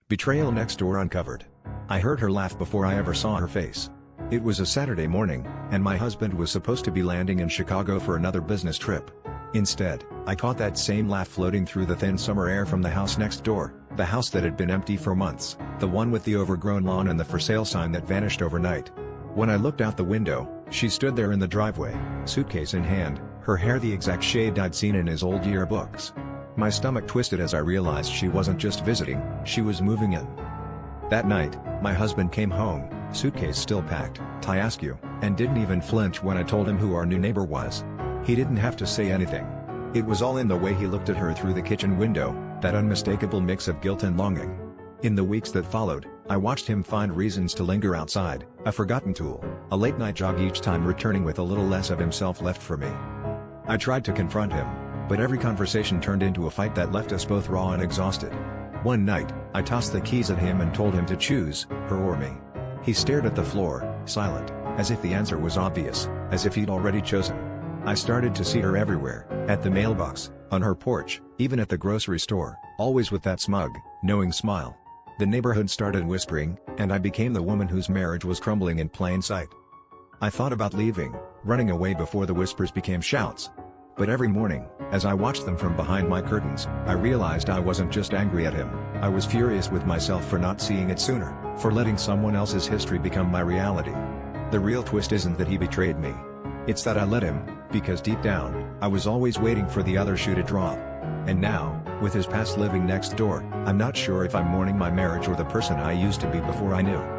Betrayal next door uncovered. I heard her laugh before I ever saw her face. It was a Saturday morning, and my husband was supposed to be landing in Chicago for another business trip. Instead, I caught that same laugh floating through the thin summer air from the house next door, the house that had been empty for months, the one with the overgrown lawn and the for sale sign that vanished overnight. When I looked out the window, she stood there in the driveway, suitcase in hand, her hair the exact shade I'd seen in his old yearbooks. My stomach twisted as I realized she wasn't just visiting, she was moving in. That night, my husband came home, suitcase still packed, tie askew, and didn't even flinch when I told him who our new neighbor was. He didn't have to say anything. It was all in the way he looked at her through the kitchen window, that unmistakable mix of guilt and longing. In the weeks that followed, I watched him find reasons to linger outside, a forgotten tool, a late-night jog each time returning with a little less of himself left for me. I tried to confront him, but every conversation turned into a fight that left us both raw and exhausted. One night, I tossed the keys at him and told him to choose, her or me. He stared at the floor, silent, as if the answer was obvious, as if he'd already chosen. I started to see her everywhere, at the mailbox, on her porch, even at the grocery store, always with that smug, knowing smile. The neighborhood started whispering, and I became the woman whose marriage was crumbling in plain sight. I thought about leaving, running away before the whispers became shouts. But every morning, as I watched them from behind my curtains, I realized I wasn't just angry at him, I was furious with myself for not seeing it sooner, for letting someone else's history become my reality. The real twist isn't that he betrayed me. It's that I let him, because deep down, I was always waiting for the other shoe to drop. And now, with his past living next door, I'm not sure if I'm mourning my marriage or the person I used to be before I knew.